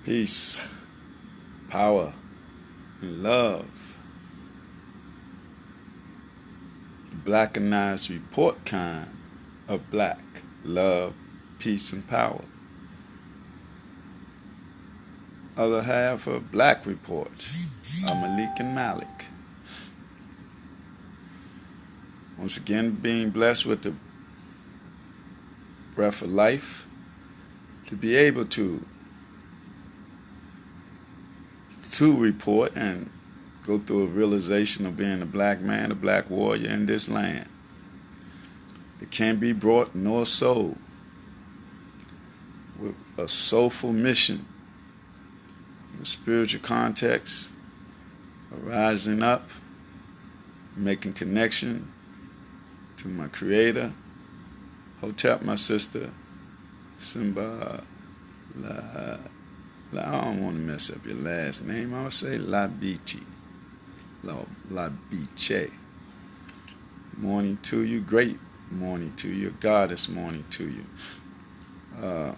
peace, power, and love. Blackanized Report kind of black, love, peace, and power. Other half of Black Report, Malik and Malik. Once again, being blessed with the breath of life to be able to report and go through a realization of being a black man, a black warrior in this land that can be brought nor sold with a soulful mission in a spiritual context, rising up, making connection to my creator, Hotep, my sister, Simba, I don't want to mess up your last name. I would say Labiche. Morning to you. Great morning to you. Goddess morning to you. I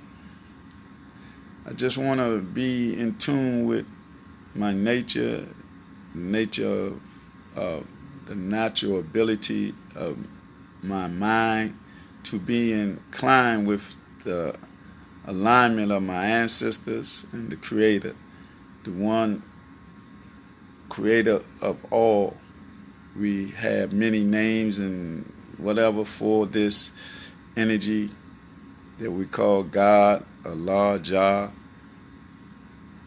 just want to be in tune with my nature of the natural ability of my mind to be inclined with the alignment of my ancestors and the Creator, the one creator of all. We have many names and whatever for this energy that we call God, Allah, Jah,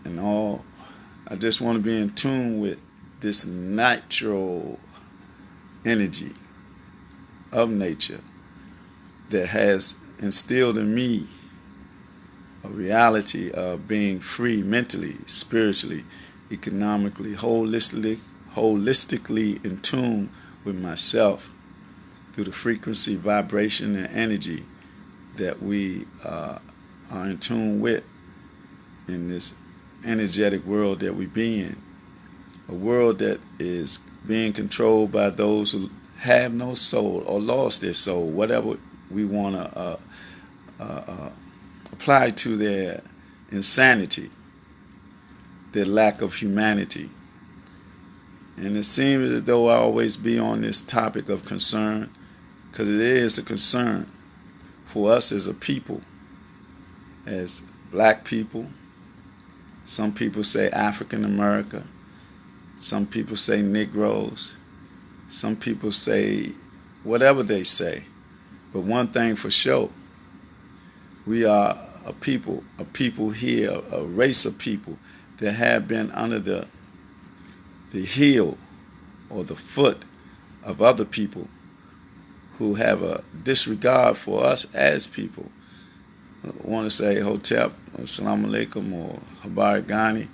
and all. I just want to be in tune with this natural energy of nature that has instilled in me a reality of being free mentally, spiritually, economically, holistically in tune with myself through the frequency, vibration, and energy that we are in tune with in this energetic world that we be in. A world that is being controlled by those who have no soul or lost their soul, whatever we want to apply to their insanity, their lack of humanity. And it seems as though I always be on this topic of concern, because it is a concern for us as a people, as black people. Some people say African America. Some people say Negroes. Some people say whatever they say. But one thing for sure, we are a people here, a race of people that have been under the heel or the foot of other people who have a disregard for us as people. I want to say Hotep, or Assalamu Alaikum, or Habari Ghani,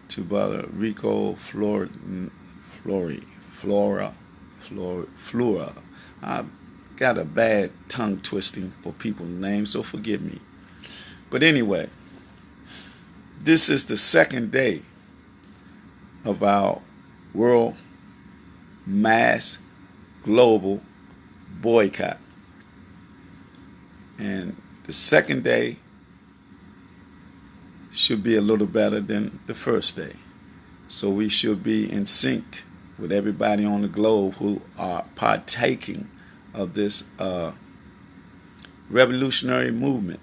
to Brother Rico Flora. I got a bad tongue twisting for people's names, so forgive me. But anyway, this is the second day of our world mass global boycott. And the second day should be a little better than the first day. So we should be in sync with everybody on the globe who are partaking of this revolutionary movement.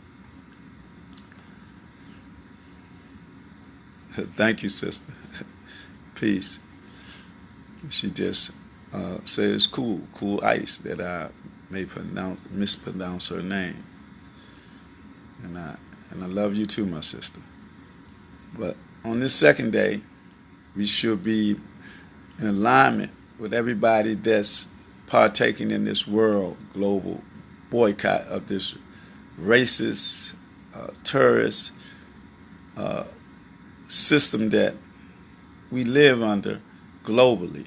Thank you, sister. Peace. She just said it's cool ice that I may mispronounce her name. And I love you too, my sister. But on this second day, we should be in alignment with everybody that's partaking in this world global boycott of this racist, terrorist system that we live under globally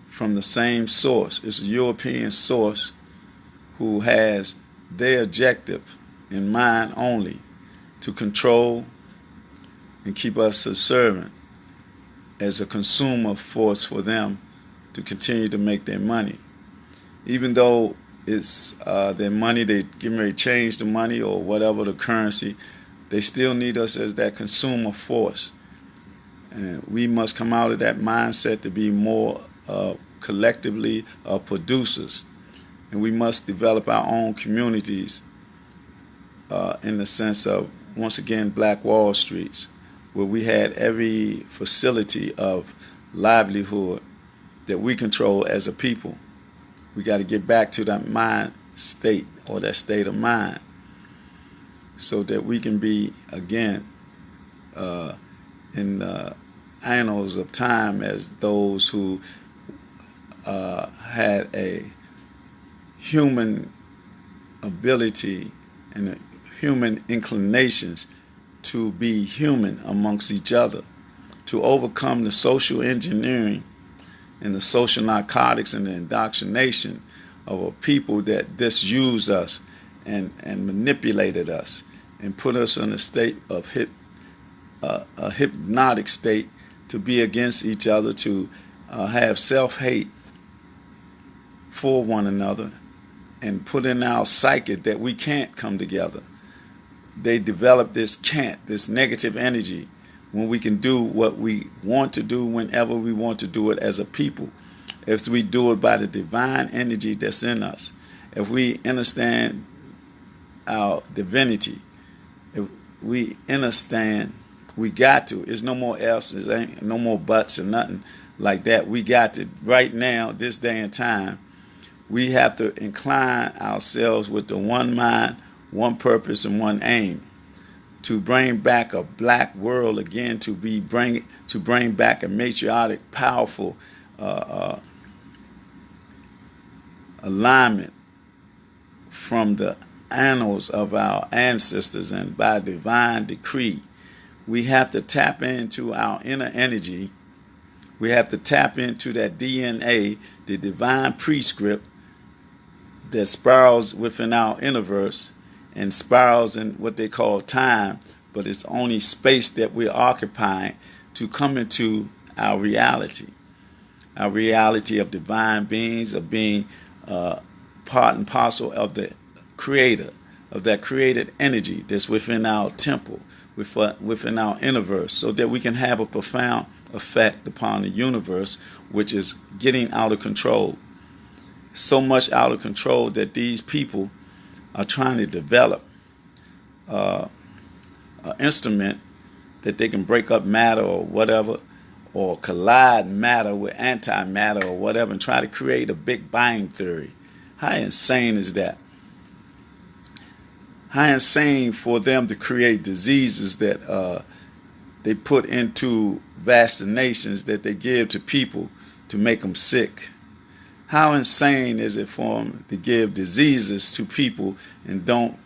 from the same source. It's a European source who has their objective in mind only to control and keep us subservient as a consumer force for them to continue to make their money. Even though it's their money, they getting ready to change the money or whatever the currency They still need us as that consumer force. And we must come out of that mindset to be more collectively producers. And we must develop our own communities in the sense of, once again, Black Wall Streets, where we had every facility of livelihood that we control as a people. We got to get back to that mind state, or that state of mind, so that we can be, again, in the annals of time as those who had a human ability and human inclinations to be human amongst each other, to overcome the social engineering and the social narcotics and the indoctrination of a people that disused us and manipulated us and put us in a state of a hypnotic state to be against each other, to have self-hate for one another, and put in our psyche that we can't come together. They develop this negative energy, when we can do what we want to do whenever we want to do it as a people. If we do it by the divine energy that's in us, if we understand our divinity, if we understand, we got to. It's no more ifs, it ain't no more buts or nothing like that. We got to, right now, this day and time, we have to incline ourselves with the one mind, one purpose, and one aim, to bring back a black world again, to bring back a matriarchic, powerful alignment from the annals of our ancestors, and by divine decree. We have to tap into our inner energy. We have to tap into that DNA, the divine prescript that spirals within our universe and spirals in what they call time, but it's only space that we're occupying to come into our reality of divine beings, of being part and parcel of the creator, of that created energy that's within our temple, within our universe, so that we can have a profound effect upon the universe, which is getting out of control. So much out of control that these people are trying to develop an instrument that they can break up matter or whatever, or collide matter with antimatter or whatever, and try to create a Big Bang theory. How insane is that? How insane for them to create diseases that they put into vaccinations that they give to people to make them sick. How insane is it for them to give diseases to people and don't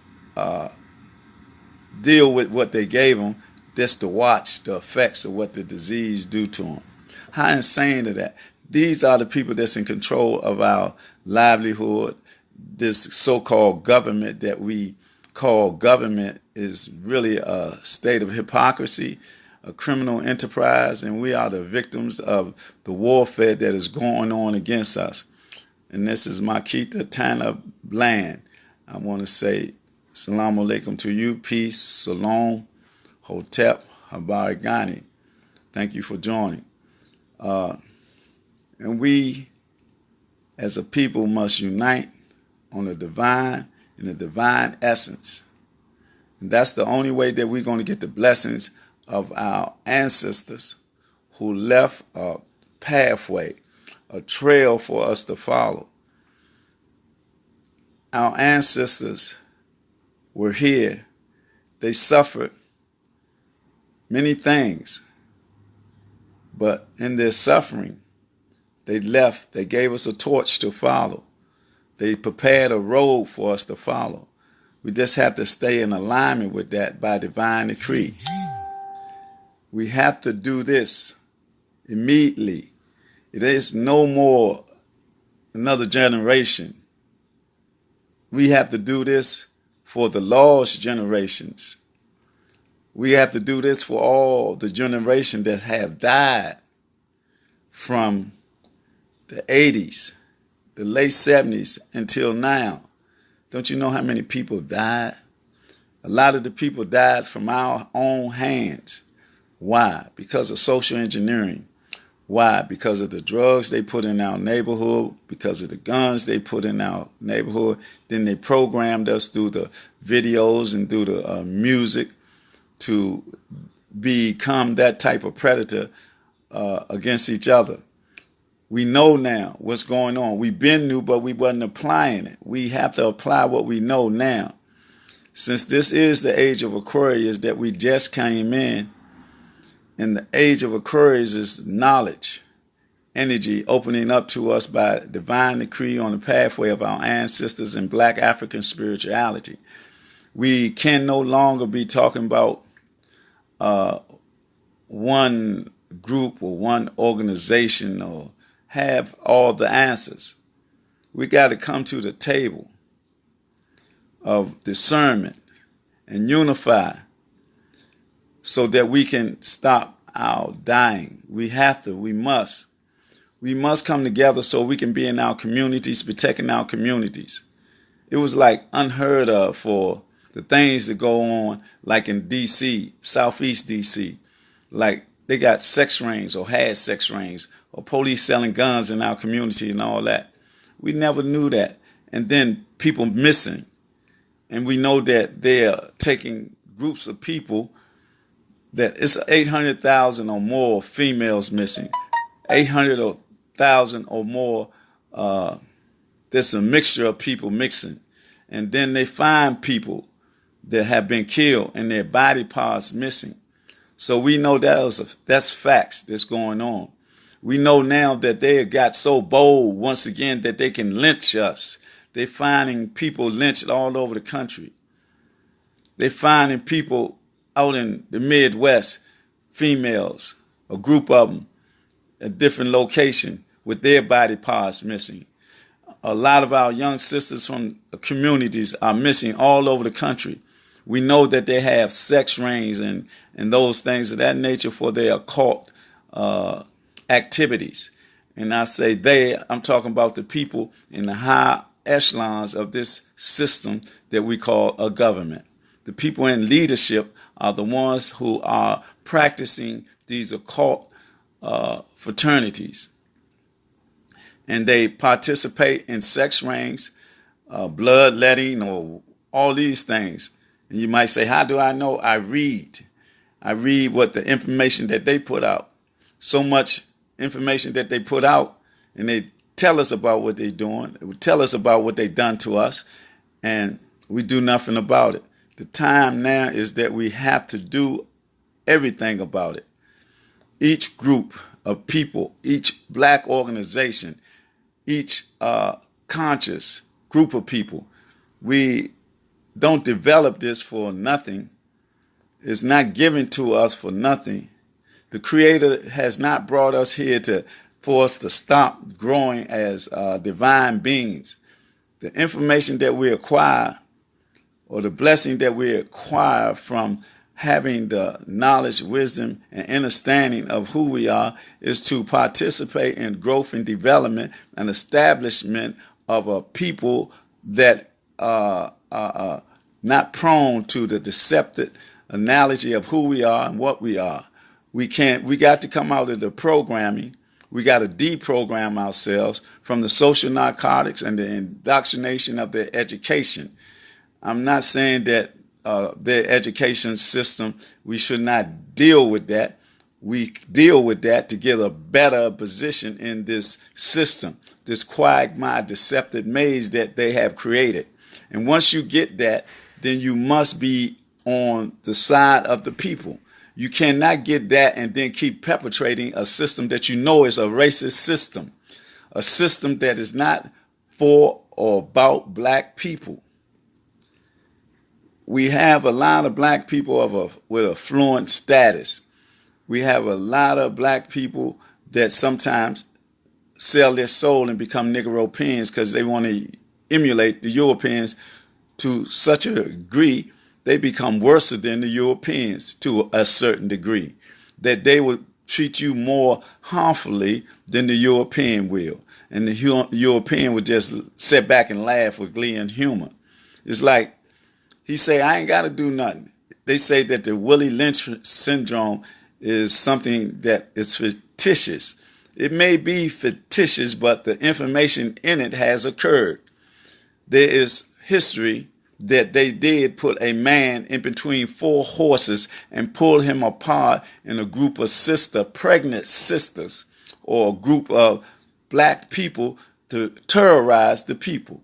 deal with what they gave them, just to watch the effects of what the disease do to them? How insane is that? These are the people that's in control of our livelihood. This so-called government that we call government is really a state of hypocrisy, a criminal enterprise, and we are the victims of the warfare that is going on against us. And this is Makita Tana Bland. I want to say Assalamu alaikum to you, peace, Salom, Hotep, Habarigani. Thank you for joining. And we, as a people, must unite on the divine, in the divine essence. And that's the only way that we're going to get the blessings of our ancestors who left a pathway, a trail for us to follow. Our ancestors were here. They suffered many things, but in their suffering, they left. They gave us a torch to follow. They prepared a road for us to follow. We just have to stay in alignment with that by divine decree. We have to do this immediately. It is no more another generation. We have to do this for the lost generations. We have to do this for all the generations that have died from the 80s, the late 70s until now. Don't you know how many people died? A lot of the people died from our own hands. Why? Because of social engineering. Why? Because of the drugs they put in our neighborhood, because of the guns they put in our neighborhood. Then they programmed us through the videos and through the music to become that type of predator against each other. We know now what's going on. We've been new, but we wasn't applying it. We have to apply what we know now. Since this is the age of Aquarius that we just came in, and the age of Aquarius is knowledge, energy opening up to us by divine decree on the pathway of our ancestors in Black African spirituality. We can no longer be talking about one group or one organization or have all the answers. We got to come to the table of discernment and unify so that we can stop our dying. We must come together so we can be in our communities, protecting our communities. It was like unheard of for the things that go on, like in D.C., Southeast D.C., like they got sex rings or had sex rings or police selling guns in our community and all that. We never knew that. And then people missing. And we know that they're taking groups of people, that it's 800,000 or more females missing, 800,000 or more. There's a mixture of people mixing. And then they find people that have been killed and their body parts missing. So we know that's facts that's going on. We know now that they got so bold once again that they can lynch us. They're finding people lynched all over the country. They're finding people out in the Midwest, females, a group of them, a different location with their body parts missing. A lot of our young sisters from communities are missing all over the country. We know that they have sex rings and those things of that nature for their occult activities. And I say I'm talking about the people in the high echelons of this system that we call a government. The people in leadership are the ones who are practicing these occult fraternities. And they participate in sex rings, bloodletting, or all these things. And you might say, how do I know? I read what the information that they put out. So much information that they put out, and they tell us about what they're doing. They would tell us about what they've done to us, and we do nothing about it. The time now is that we have to do everything about it. Each group of people, each black organization, each conscious group of people, we don't develop this for nothing. It's not given to us for nothing. The Creator has not brought us here for us to stop growing as divine beings. The information that we acquire, or the blessing that we acquire from having the knowledge, wisdom, and understanding of who we are, is to participate in growth and development and establishment of a people that are not prone to the deceptive analogy of who we are and what we are. We got to come out of the programming. We got to deprogram ourselves from the social narcotics and the indoctrination of their education. I'm not saying that their education system, we should not deal with that. We deal with that to get a better position in this system, this quagmire, deceptive maze that they have created. And once you get that, then you must be on the side of the people. You cannot get that and then keep perpetrating a system that you know is a racist system, a system that is not for or about black people. We have a lot of black people with affluent status. We have a lot of black people that sometimes sell their soul and become Negropeans because they want to emulate the Europeans to such a degree. They become worse than the Europeans to a certain degree, that they would treat you more harmfully than the European will. And the European would just sit back and laugh with glee and humor. It's like He say, I ain't got to do nothing. They say that the Willie Lynch syndrome is something that is fictitious. It may be fictitious, but the information in it has occurred. There is history that they did put a man in between 4 horses and pull him apart in a group of pregnant sisters, or a group of black people to terrorize the people.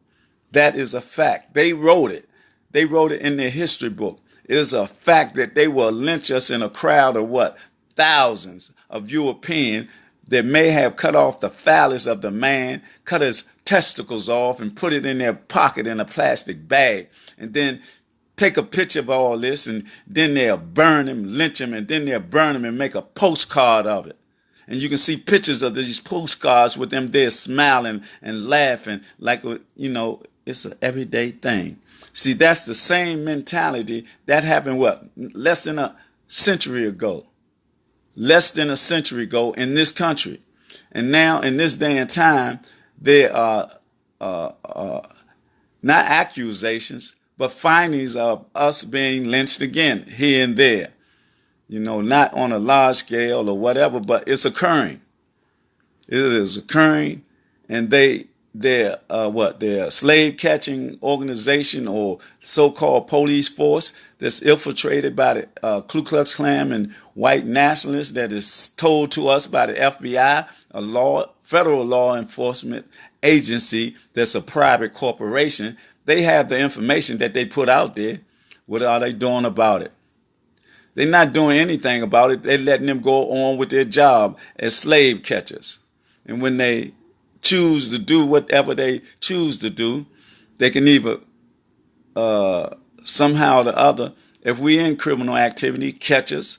That is a fact. They wrote it. They wrote it in their history book. It is a fact that they will lynch us in a crowd of what? Thousands of Europeans that may have cut off the phallus of the man, cut his testicles off and put it in their pocket in a plastic bag, and then take a picture of all this, and then they'll burn him, lynch him, and then they'll burn him and make a postcard of it. And you can see pictures of these postcards with them there smiling and laughing like, it's an everyday thing. See, that's the same mentality that happened, less than a century ago. Less than a century ago in this country. And now, in this day and time, there are not accusations, but findings of us being lynched again here and there. Not on a large scale or whatever, but it's occurring. It is occurring, and they're a slave catching organization or so-called police force that's infiltrated by the Ku Klux Klan and white nationalists, that is told to us by the FBI, a federal law enforcement agency that's a private corporation. They have the information that they put out there. What are they doing about it? They're not doing anything about it. They're letting them go on with their job as slave catchers. And when they choose to do whatever they choose to do, they can either somehow or the other, if we in criminal activity, catch us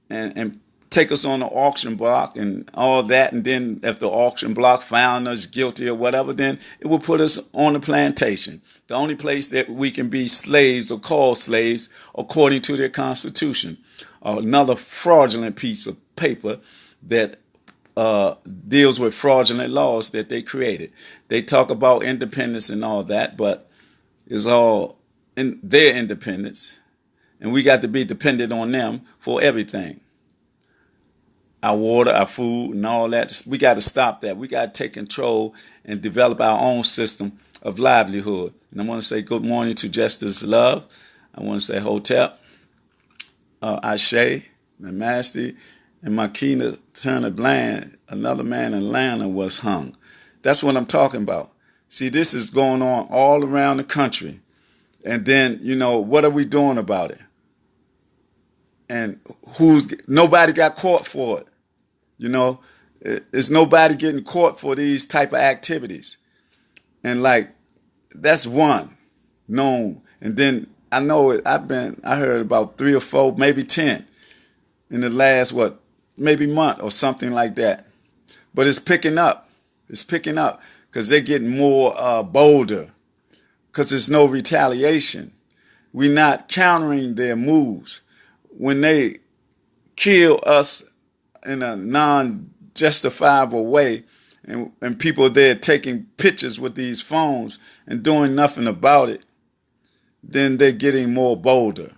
and take us on the auction block and all that, and then if the auction block found us guilty or whatever, then it will put us on the plantation, the only place that we can be slaves or called slaves according to their constitution. Another fraudulent piece of paper that deals with fraudulent laws that they created. They talk about independence and all that, but it's all in their independence, and we got to be dependent on them for everything. Our water, our food, and all that. We got to stop that. We got to take control and develop our own system of livelihood. And I want to say good morning to Justice Love. I want to say Hotep, Ashe, Namaste, and Makina Turner Bland. Another man in Atlanta was hung. That's what I'm talking about. See, this is going on all around the country. And then, what are we doing about it? And nobody got caught for it. It's nobody getting caught for these type of activities. And that's one known. And then I know I heard about 3 or 4, maybe 10 in the last, maybe month or something like that. But it's picking up. It's picking up because they're getting more bolder, because there's no retaliation. We're not countering their moves. When they kill us in a non-justifiable way, and people there taking pictures with these phones and doing nothing about it, then they're getting more bolder.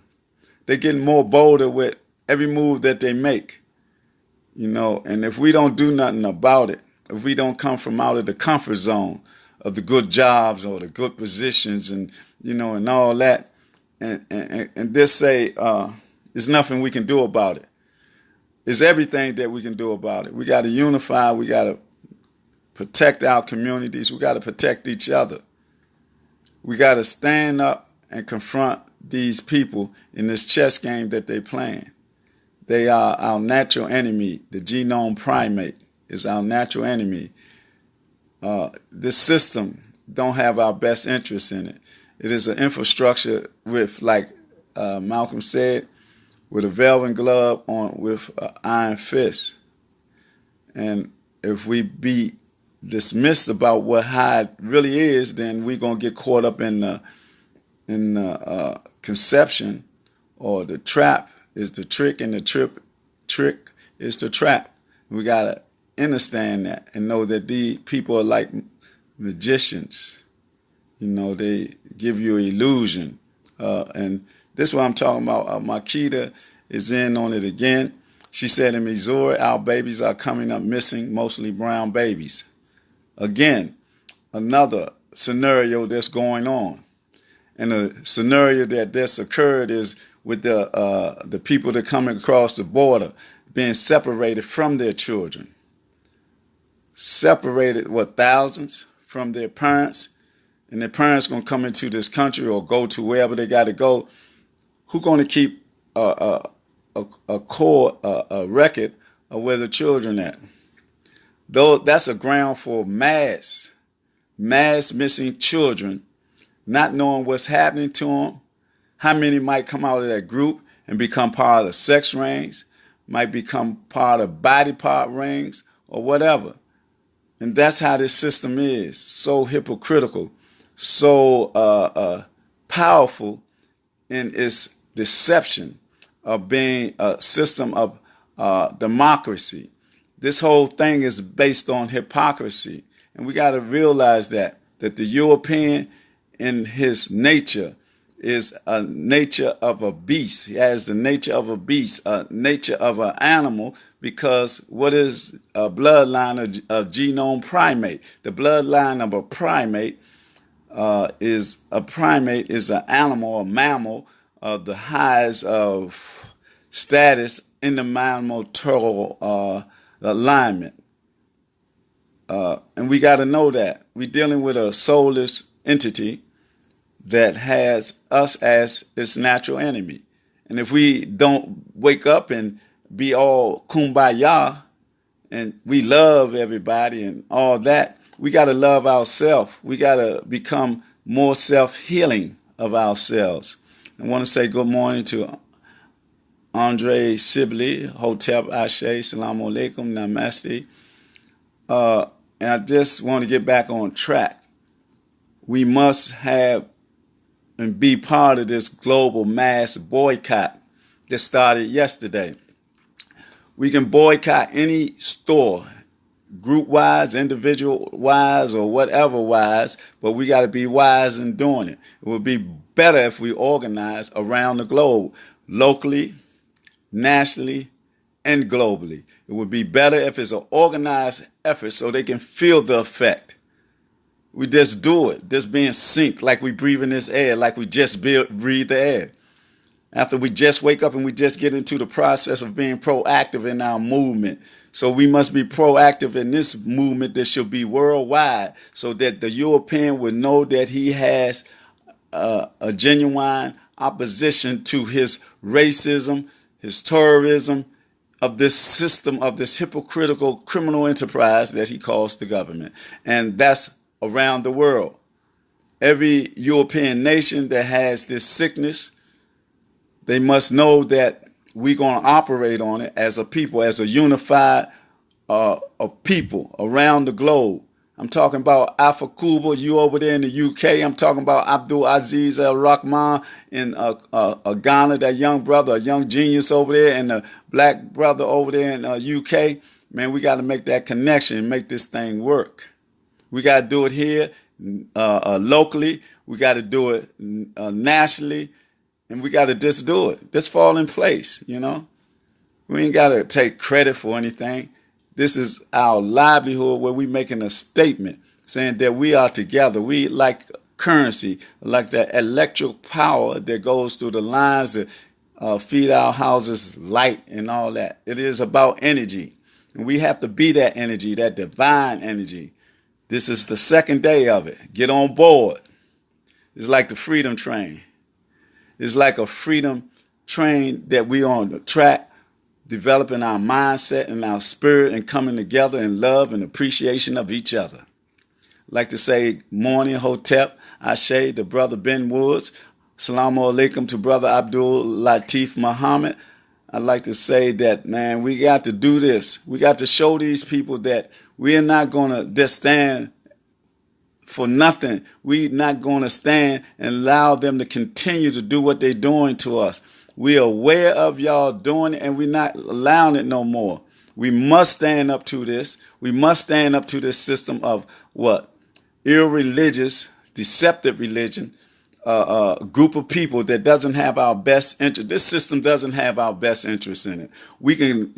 They're getting more bolder with every move that they make. And if we don't do nothing about it, if we don't come from out of the comfort zone of the good jobs or the good positions and all that, and just say there's nothing we can do about it. It's everything that we can do about it. We got to unify. We got to protect our communities. We got to protect each other. We got to stand up and confront these people in this chess game that they're playing. They are our natural enemy. The genome primate is our natural enemy. This system don't have our best interests in it. It is an infrastructure with, like Malcolm said, with a velvet glove on with an iron fist. And if we be dismissed about how it really is, then we're gonna get caught up in the conception, or the trap is the trick, and the trick is the trap. We gotta understand that and know that these people are like magicians. They give you illusion And this is what I'm talking about. Makita is in on it again. She said in Missouri, our babies are coming up missing, mostly brown babies. Again, another scenario that's going on. And the scenario that's occurred is with the people that coming across the border being separated from their children. Separated, thousands from their parents. And their parents going to come into this country or go to wherever they got to go. Who's going to keep a record of where the children at? Though that's a ground for mass missing children, not knowing what's happening to them. How many might come out of that group and become part of the sex rings, might become part of body part rings or whatever. And that's how this system is. So hypocritical, so powerful in its deception of being a system of democracy. This whole thing is based on hypocrisy. And we got to realize that the European in his nature is a nature of a beast. He has the nature of a beast, a nature of an animal, because what is a bloodline of genome primate? The bloodline of a primate is an animal, a mammal of the highest of status in the mammal alignment. And we got to know that we're dealing with a soulless entity that has us as its natural enemy. And if we don't wake up and be all kumbaya and we love everybody and all that, we got to love ourselves. We got to become more self-healing of ourselves. I want to say good morning to Andre Sibley, Hotep Ashe, Salamu Alaikum, Namaste. And I just want to get back on track. We must have and be part of this global mass boycott that started yesterday. We can boycott any store, group-wise, individual-wise, or whatever-wise, but we got to be wise in doing it. It would be better if we organize around the globe, locally, nationally, and globally. It would be better if it's an organized effort so they can feel the effect. We just do it, just being synced, like we breathe in this air, like we just breathe the air. After we just wake up and we just get into the process of being proactive in our movement. So we must be proactive in this movement that should be worldwide so that the European will know that he has a genuine opposition to his racism, his terrorism, of this system, of this hypocritical criminal enterprise that he calls the government. And that's around the world. Every European nation that has this sickness, they must know that we're going to operate on it as a people, as a unified of people around the globe. I'm talking about Alpha Cuba, you over there in the UK. I'm talking about Abdul Aziz Al Rahman in Ghana, that young brother, a young genius over there, and the black brother over there in UK. Man, we got to make that connection and make this thing work. We got to do it here locally. We got to do it nationally. And we got to just do it. Just fall in place, you know. We ain't got to take credit for anything. This is our livelihood where we making a statement saying that we are together. We like currency, like the electric power that goes through the lines that feed our houses light and all that. It is about energy. And we have to be that energy, that divine energy. This is the second day of it. Get on board. It's like the freedom train. It's like a freedom train that we on the track, developing our mindset and our spirit and coming together in love and appreciation of each other. I'd like to say morning, Hotep, Ashe, to Brother Ben Woods. Assalamu alaikum to Brother Abdul Latif Muhammad. I'd like to say that, man, we got to do this. We got to show these people that we're not going to just stand for nothing. We're not going to stand and allow them to continue to do what they're doing to us. We're aware of y'all doing it, and we're not allowing it no more. We must stand up to this. We must stand up to this system of what? Irreligious, deceptive religion group of people that doesn't have our best interest. This system doesn't have our best interest in it. We can,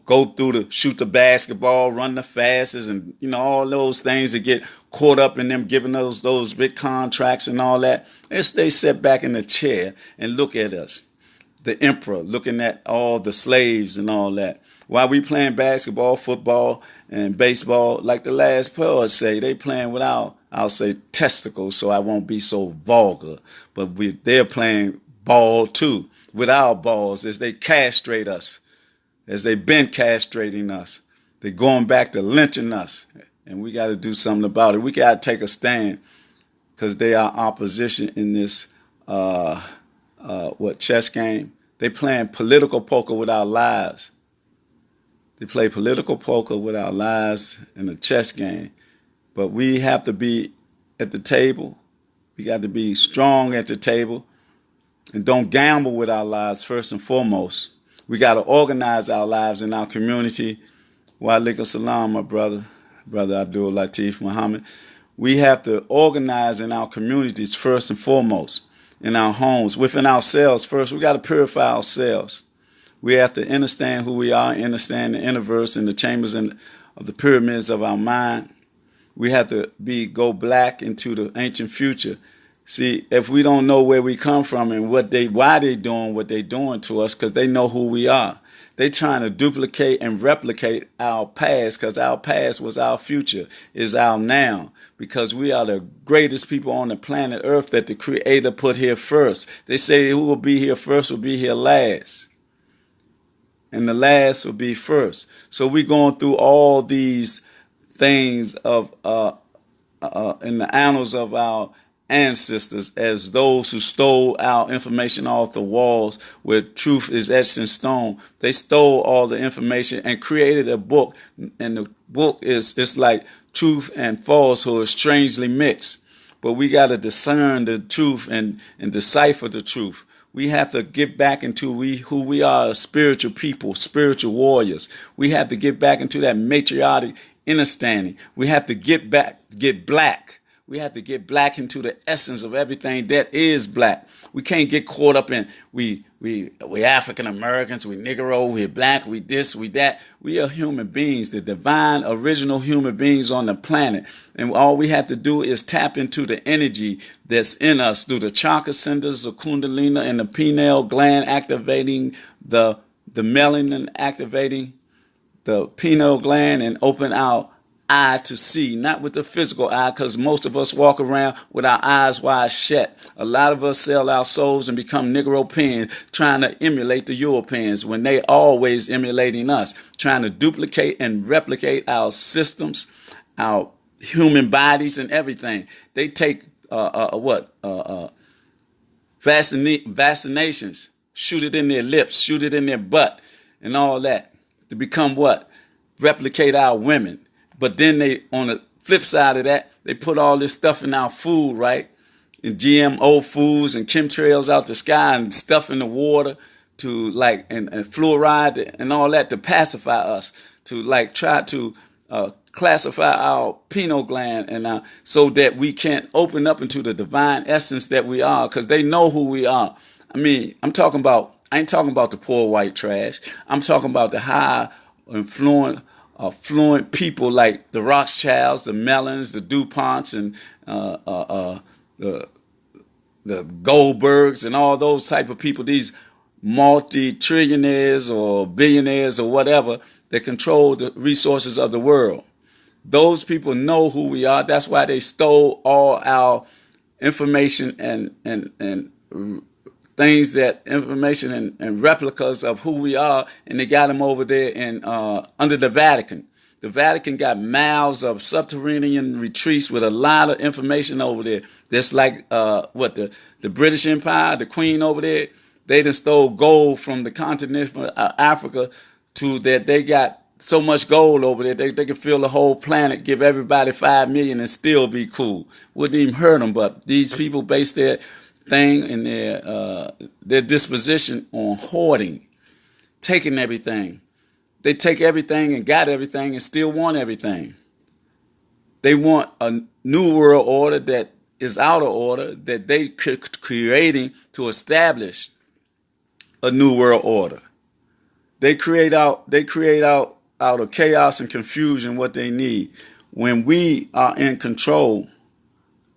go through shoot the basketball, run the fastest, and, all those things that get caught up in them giving us those big contracts and all that. Let's stay sit back in the chair and look at us, the emperor, looking at all the slaves and all that. While we playing basketball, football, and baseball, like the last poet say, they playing without, I'll say, testicles, so I won't be so vulgar. But they're playing ball too, without balls, as they castrate us, as they've been castrating us. They're going back to lynching us, and we got to do something about it. We got to take a stand, because they are opposition in this chess game. They playing political poker with our lives. They play political poker with our lives in a chess game. But we have to be at the table. We got to be strong at the table. And don't gamble with our lives first and foremost. We got to organize our lives in our community. Wa alaikum salam, my brother Abdul Latif Muhammad. We have to organize in our communities first and foremost. In our homes, within ourselves first. We got to purify ourselves. We have to understand who we are, understand the universe and the chambers of the pyramids of our mind. We have to go black into the ancient future. See, if we don't know where we come from and why they doing what they doing to us, because they know who we are. They trying to duplicate and replicate our past, because our past was our future, is our now, because we are the greatest people on the planet Earth that the Creator put here first. They say who will be here first will be here last, and the last will be first. So we're going through all these things of in the annals of our ancestors as those who stole our information off the walls where truth is etched in stone. They stole all the information and created a book, and the book it's like truth and falsehood strangely mixed. But we got to discern the truth and decipher the truth. We have to get back into who we are, spiritual people, spiritual warriors. We have to get back into that matriarchic understanding. We have to get black. We have to get black into the essence of everything that is black. We can't get caught up in we African Americans, we Negro, we black, we this, we that. We are human beings, the divine original human beings on the planet. And all we have to do is tap into the energy that's in us through the chakra centers, the kundalini, and the pineal gland, activating the melanin, activating the pineal gland, and open our eye to see, not with the physical eye, because most of us walk around with our eyes wide shut. A lot of us sell our souls and become Negropeans, trying to emulate the Europeans when they always emulating us, trying to duplicate and replicate our systems, our human bodies, and everything. They take vaccinations, shoot it in their lips, shoot it in their butt, and all that to become what? Replicate our women. But then they, on the flip side of that, they put all this stuff in our food, right? And GMO foods and chemtrails out the sky and stuff in the water to and fluoride and all that to pacify us, to try to classify our pineal gland and so that we can't open up into the divine essence that we are, because they know who we are. I mean, I ain't talking about the poor white trash. I'm talking about the high affluent people like the Rothschilds, the Mellons, the DuPonts, and the Goldbergs, and all those type of people, these multi-trillionaires or billionaires or whatever that control the resources of the world. Those people know who we are. That's why they stole all our information and things, that information and replicas of who we are, and they got them over there in under the Vatican. The Vatican got miles of subterranean retreats with a lot of information over there. That's like the British Empire, the Queen over there. They done stole gold from the continent of Africa to that. They got so much gold over there, they could fill the whole planet, give everybody 5 million and still be cool. Wouldn't even hurt them. But these people base their thing and their disposition on hoarding, taking everything. They take everything and got everything and still want everything. They want a new world order that is out of order that they creating to establish a new world order. They create out of chaos and confusion what they need. When we are in control,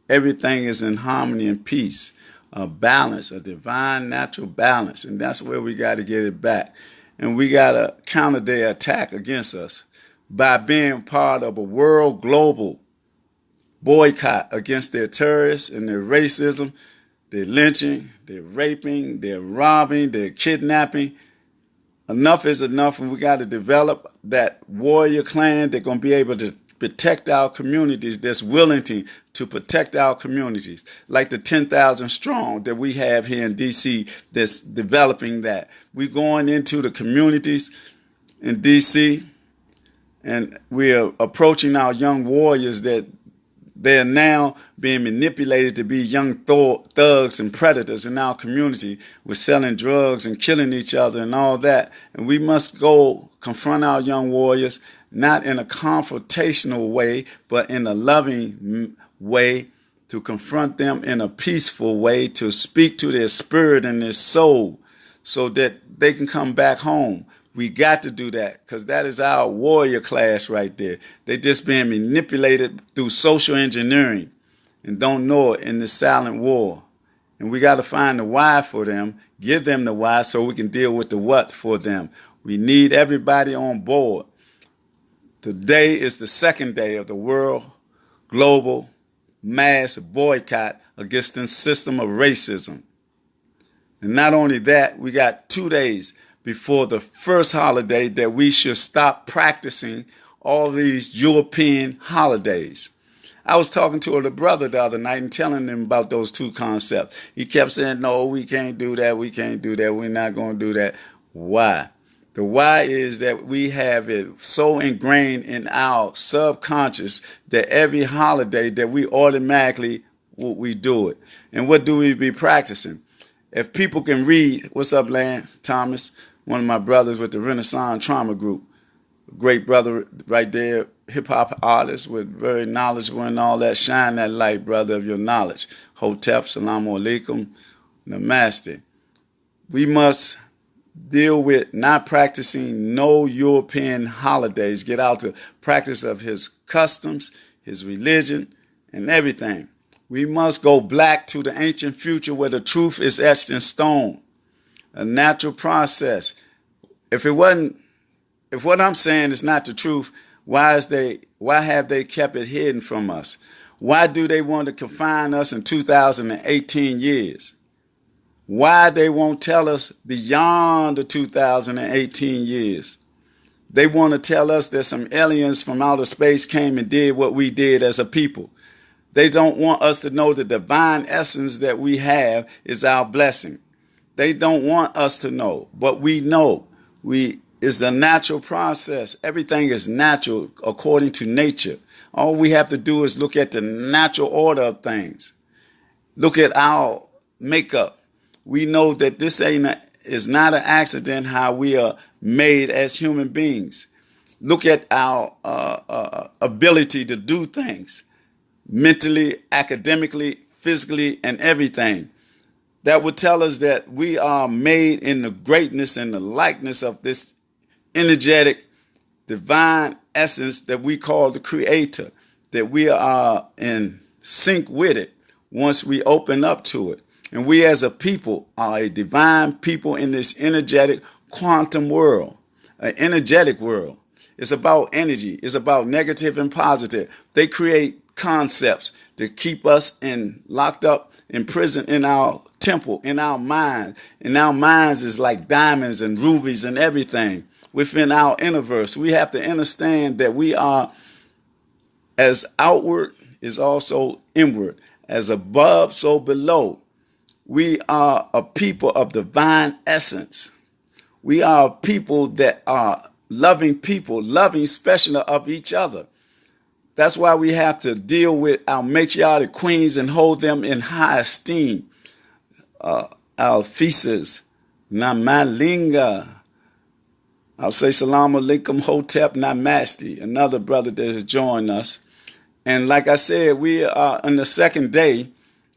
everything is in harmony and peace, a balance, a divine natural balance, and that's where we got to get it back. And we got to counter their attack against us by being part of a world global boycott against their terrorists and their racism, their lynching, their raping, their robbing, their kidnapping. Enough is enough, and we got to develop that warrior clan that's going to be able to protect our communities, that's willing to protect our communities, like the 10,000 strong that we have here in D.C. that's developing that. We're going into the communities in D.C., and we're approaching our young warriors that they're now being manipulated to be young thugs and predators in our community. We're selling drugs and killing each other and all that. And we must go confront our young warriors, not in a confrontational way, but in a loving way, to confront them in a peaceful way, to speak to their spirit and their soul so that they can come back home. We got to do that, because that is our warrior class right there. They're just being manipulated through social engineering and don't know it in this silent war. And we got to find the why for them, give them the why so we can deal with the what for them. We need everybody on board. Today is the second day of the world global mass boycott against the system of racism. And not only that, we got 2 days before the first holiday that we should stop practicing all these European holidays. I was talking to a brother the other night and telling him about those two concepts. He kept saying, no, we can't do that. We can't do that. We're not going to do that. Why? The why is that we have it so ingrained in our subconscious that every holiday that we automatically we do it. And what do we be practicing? If people can read, what's up, Lan? Thomas, one of my brothers with the Renaissance Trauma Group, great brother right there, hip-hop artist with very knowledgeable and all that. Shine that light, brother, of your knowledge. Hotep, Salamu Alaikum, Namaste. We must deal with not practicing no European holidays. Get out the practice of his customs, his religion, and everything. We must go back to the ancient future where the truth is etched in stone. A natural process. If what I'm saying is not the truth, why have they kept it hidden from us? Why do they want to confine us in 2018 years? Why they won't tell us beyond the 2018 years? They want to tell us that some aliens from outer space came and did what we did as a people. They don't want us to know the divine essence that we have is our blessing. They don't want us to know, but we know. It's a natural process. Everything is natural according to nature. All we have to do is look at the natural order of things. Look at our makeup. We know that this is not an accident how we are made as human beings. Look at our ability to do things mentally, academically, physically, and everything. That would tell us that we are made in the greatness and the likeness of this energetic, divine essence that we call the Creator, that we are in sync with it once we open up to it. And we as a people are a divine people in this energetic quantum world, an energetic world. It's about energy. It's about negative and positive. They create concepts to keep us locked up in prison in our temple, in our mind. In our minds is like diamonds and rubies and everything within our universe. We have to understand that we are as outward is also inward, as above, so below. We are a people of divine essence. We are people that are loving people, loving especially of each other. That's why we have to deal with our matriarchal queens and hold them in high esteem. Our feces, Namalinga. I'll say Salam Alaikum Hotep Namaste, another brother that has joined us. And like I said, we are on the second day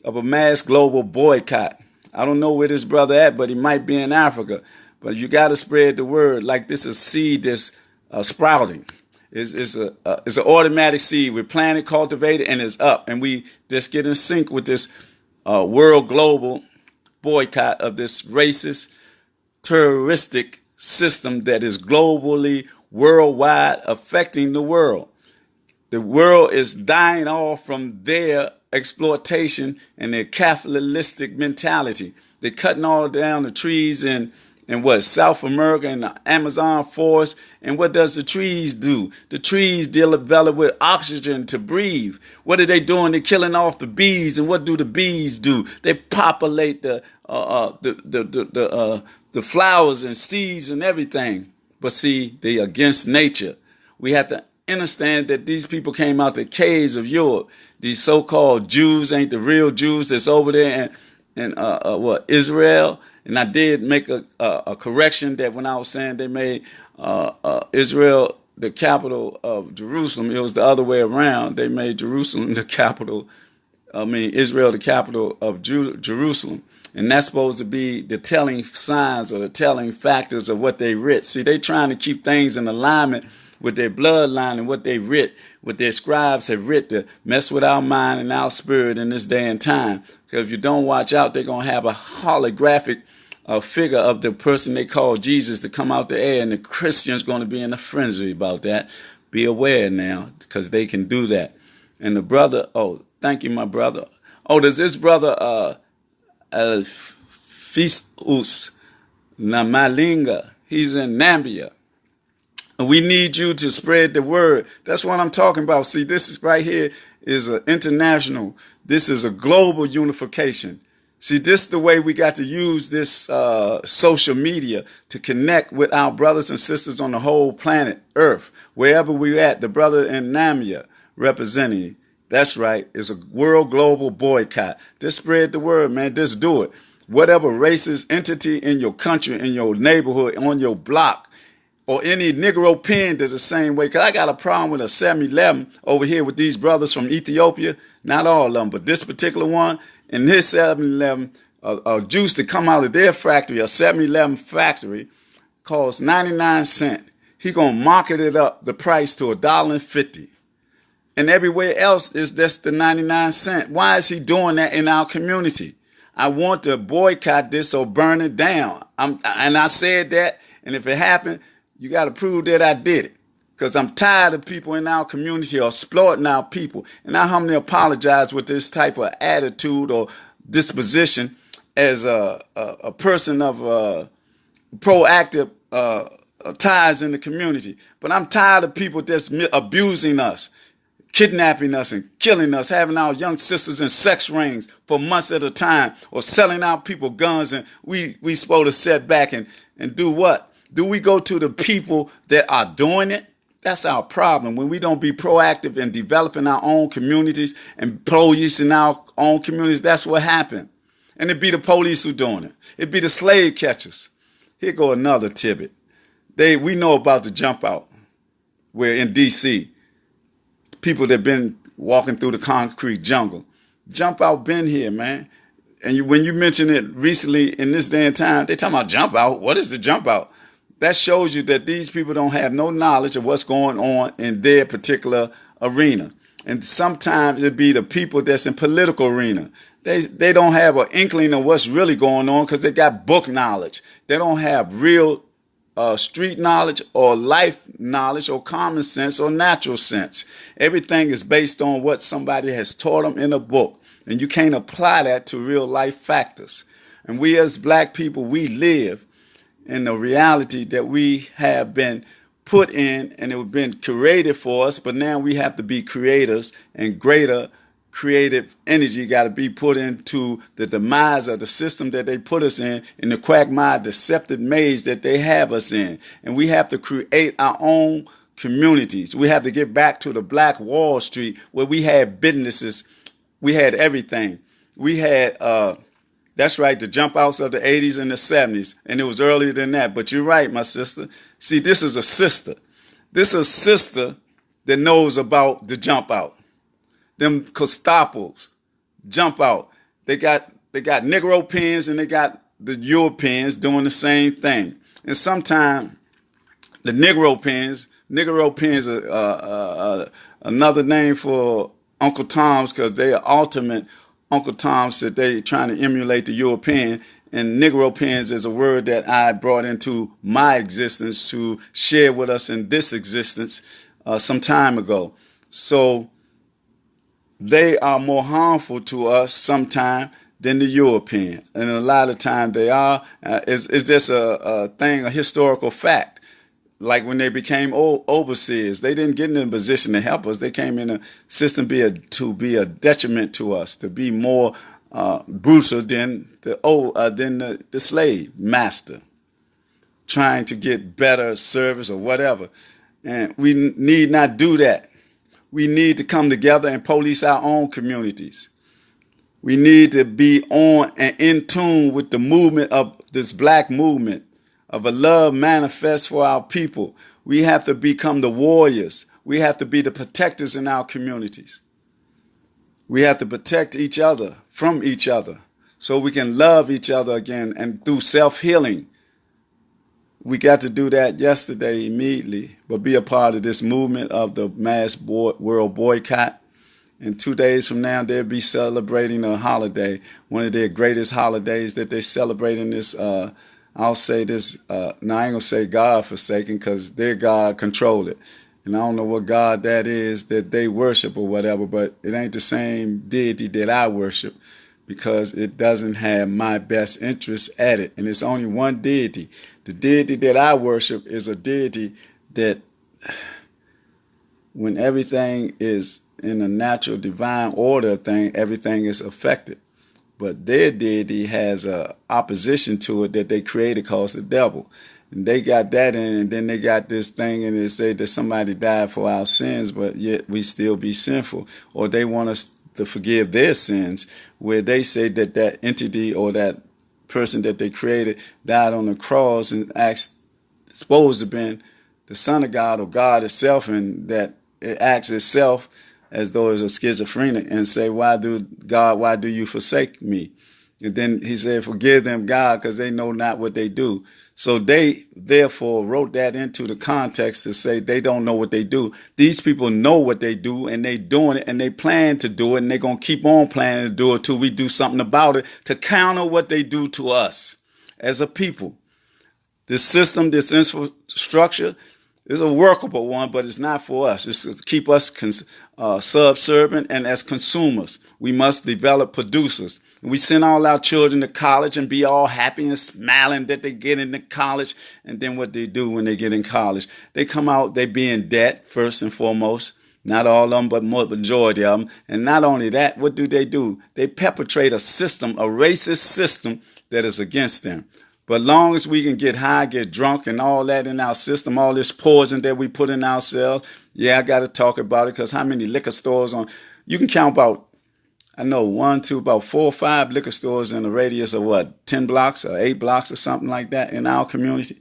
of a mass global boycott. I don't know where this brother at, but he might be in Africa. But you got to spread the word like this is seed that's sprouting. It's an automatic seed. We're planted, cultivated, and it's up. And we just get in sync with this world global boycott of this racist, terroristic system that is globally, worldwide, affecting the world. The world is dying off from their exploitation and their capitalistic mentality. They're cutting all down the trees in what, South America and the Amazon forest. And what does the trees do? The trees develop with oxygen to breathe. What are they doing? They're killing off the bees. And what do the bees do? They populate the flowers and seeds and everything. But see, they're against nature. We have to understand that these people came out the caves of Europe. These so-called Jews ain't the real Jews that's over there in Israel. And I did make a correction that when I was saying they made Israel the capital of Jerusalem, it was the other way around. They made Jerusalem the capital. Israel the capital of Jerusalem. And that's supposed to be the telling signs or the telling factors of what they writ. See, they trying to keep things in alignment with their bloodline and what they writ, what their scribes have writ to mess with our mind and our spirit in this day and time. Because if you don't watch out, they're going to have a holographic figure of the person they call Jesus to come out the air, and the Christians going to be in a frenzy about that. Be aware now, because they can do that. And the brother, thank you, my brother. There's this brother, Fiskus Namalinga. He's in Namibia. We need you to spread the word. That's what I'm talking about. See, this is right here is an international. This is a global unification. See, this is the way we got to use this social media to connect with our brothers and sisters on the whole planet Earth, wherever we're at. The brother in Namibia representing. That's right. It's a world global boycott. Just spread the word, man. Just do it. Whatever racist entity in your country, in your neighborhood, on your block, or any Negro pen does the same way. Because I got a problem with a 7-Eleven over here with these brothers from Ethiopia. Not all of them, but this particular one. And his 7-Eleven, a juice to come out of their factory, a 7-Eleven factory, costs 99 cents. He going to market it up, the price to $1.50. And everywhere else is that's the 99 cents. Why is he doing that in our community? I want to boycott this or burn it down. And I said that, and if it happened, you got to prove that I did it. Because I'm tired of people in our community exploiting our people. And I humbly apologize with this type of attitude or disposition as a person of proactive ties in the community. But I'm tired of people that's abusing us, kidnapping us and killing us, having our young sisters in sex rings for months at a time, or selling our people guns, and we supposed to sit back and do what? Do we go to the people that are doing it? That's our problem. When we don't be proactive in developing our own communities and policing our own communities, that's what happened. And it be the police who doing it. It be the slave catchers. Here go another tidbit. We know about the jump out, where in D.C., people that been walking through the concrete jungle. Jump out been here, man. And when you mention it recently in this day and time, they talking about jump out. What is the jump out? That shows you that these people don't have no knowledge of what's going on in their particular arena. And sometimes it be the people that's in political arena. They don't have an inkling of what's really going on because they got book knowledge. They don't have real street knowledge or life knowledge or common sense or natural sense. Everything is based on what somebody has taught them in a book. And you can't apply that to real life factors. And we as black people, we live in the reality that we have been put in and it has been created for us, but now we have to be creators, and greater creative energy got to be put into the demise of the system that they put us in the quagmire, deceptive maze that they have us in. And we have to create our own communities. We have to get back to the Black Wall Street where we had businesses. We had everything. We had that's right, the jump outs of the 80s and the 70s. And it was earlier than that. But you're right, my sister. See, this is a sister. This is a sister that knows about the jump out. them Costapos jump out. They got Negro pens and they got the Europeans doing the same thing. And sometimes the Negro pens are another name for Uncle Tom's, because they are ultimate Uncle Tom's that they trying to emulate the European. And Negro pens is a word that I brought into my existence to share with us in this existence some time ago. So they are more harmful to us sometimes than the European. And a lot of times they are. It's just a thing, a historical fact. Like when they became overseers, they didn't get in a position to help us. They came in a system to be a detriment to us, to be more brutal than the slave master, trying to get better service or whatever. And we need not do that. We need to come together and police our own communities. We need to be on and in tune with the movement of this black movement, of a love manifest for our people. We have to become the warriors. We have to be the protectors in our communities. We have to protect each other from each other so we can love each other again, and through self-healing. We got to do that yesterday immediately, but be a part of this movement of the mass world boycott. And 2 days from now, they'll be celebrating a holiday, one of their greatest holidays that they celebrate in this I'll say this, now I ain't going to say God forsaken, because their God control it. And I don't know what God that is that they worship or whatever, but it ain't the same deity that I worship, because it doesn't have my best interest at it. And it's only one deity. The deity that I worship is a deity that when everything is in a natural divine order thing, everything is affected. But their deity has a opposition to it that they created called the devil. And they got that in, and then they got this thing, and they say that somebody died for our sins, but yet we still be sinful. Or they want us to forgive their sins, where they say that that entity or that person that they created died on the cross and supposed to have been the Son of God or God itself, and that it acts itself as though it's a schizophrenic, and say, why do you forsake me? And then he said, forgive them, God, because they know not what they do. So they therefore wrote that into the context to say they don't know what they do. These people know what they do, and they doing it, and they plan to do it, and they're going to keep on planning to do it till we do something about it to counter what they do to us as a people. This system, this infrastructure, is a workable one, but it's not for us. It's to keep us subservient, and as consumers, we must develop producers. We send all our children to college and be all happy and smiling that they get into college. And then what they do when they get in college, they come out, they be in debt first and foremost. Not all of them, but majority of them. And not only that, what do? They perpetrate a system, a racist system that is against them. But long as we can get high, get drunk, and all that in our system, all this poison that we put in ourselves, yeah, I got to talk about it, because how many liquor stores you can count about, I know, 1, 2, about 4 or 5 liquor stores in a radius of 10 blocks or 8 blocks or something like that in our community.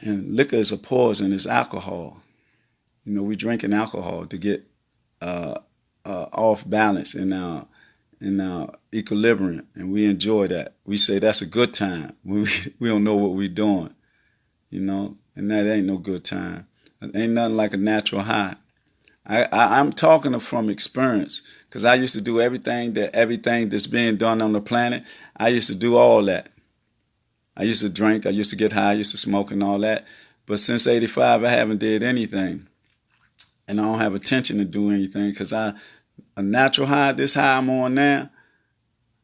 And liquor is a poison, it's alcohol. You know, we drinking alcohol to get off balance in our equilibrium, and we enjoy that. We say that's a good time. We don't know what we're doing, you know, and that ain't no good time. It ain't nothing like a natural high. I'm talking from experience, because I used to do everything that's being done on the planet. I used to do all that. I used to drink, I used to get high, I used to smoke and all that. But since 85, I haven't did anything. And I don't have attention to do anything, because a natural high, this high I'm on now,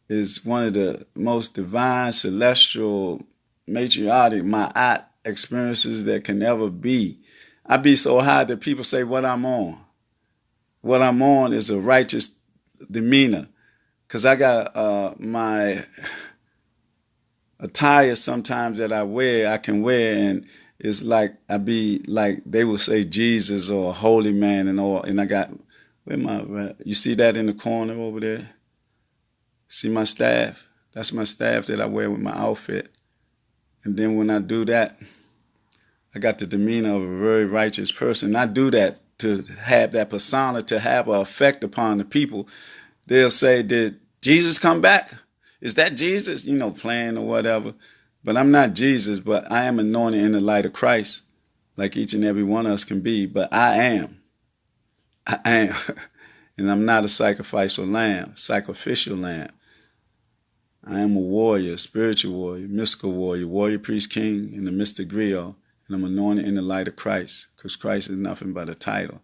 is one of the most divine, celestial, matriotic, my experiences that can ever be. I be so high that people say what I'm on. What I'm on is a righteous demeanor, because I got my attire sometimes that I can wear, and it's like I be like they will say Jesus or a holy man and all, and I got you see that in the corner over there? See my staff? That's my staff that I wear with my outfit. And then when I do that, I got the demeanor of a very righteous person. I do that to have that persona to have an effect upon the people. They'll say, did Jesus come back? Is that Jesus? Playing or whatever. But I'm not Jesus, but I am anointed in the light of Christ, like each and every one of us can be. But I am. And I'm not a sacrificial lamb. I am a warrior, spiritual warrior, mystical warrior, warrior, priest, king, and the mystic griot. And I'm anointed in the light of Christ, because Christ is nothing but a title.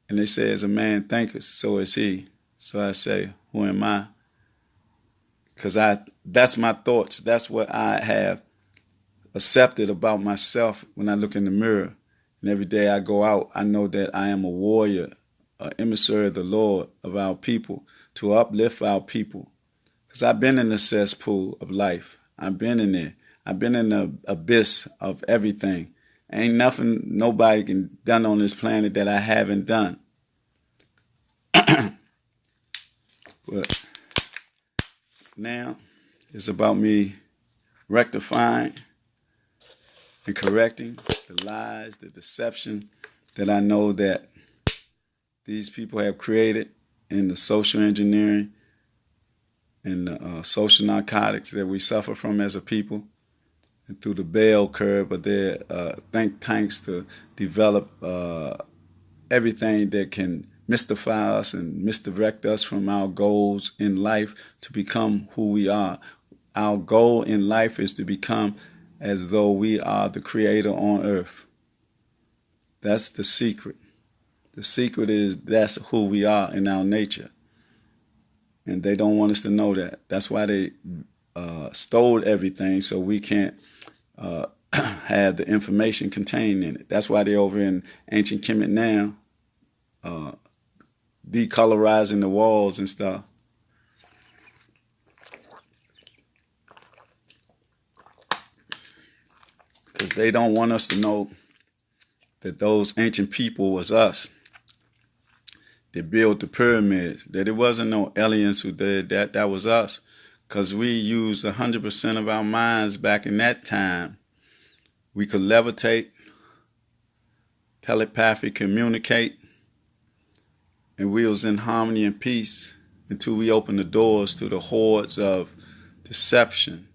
And they say, as a man thinketh, so is he. So I say, who am I? Because that's my thoughts. That's what I have accepted about myself when I look in the mirror. And every day I go out, I know that I am a warrior, an emissary of the Lord, of our people, to uplift our people. Because I've been in the cesspool of life. I've been in there. I've been in the abyss of everything. Ain't nothing nobody can done on this planet that I haven't done. But now it's about me rectifying and correcting the lies, the deception that I know that these people have created in the social engineering and the social narcotics that we suffer from as a people, and through the bell curve of their think tanks to develop everything that can mystify us and misdirect us from our goals in life to become who we are. Our goal in life is to become as though we are the creator on earth. That's the secret. The secret is that's who we are in our nature. And they don't want us to know that. That's why they stole everything, so we can't have the information contained in it. That's why they're over in ancient Kemet now, decolorizing the walls and stuff. Because they don't want us to know that those ancient people was us. They built the pyramids, that it wasn't no aliens who did that. That was us. Because we used 100% of our minds back in that time. We could levitate, telepathy, communicate, and we was in harmony and peace until we opened the doors to the hordes of deception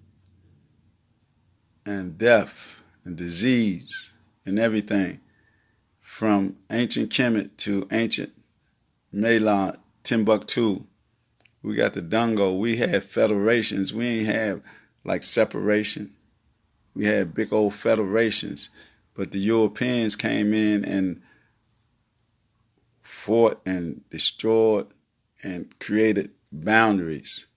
and death and disease and everything, from ancient Kemet to ancient Malon, Timbuktu. We got the Dungo. We had federations. We ain't have like separation. We had big old federations. But the Europeans came in and fought and destroyed and created boundaries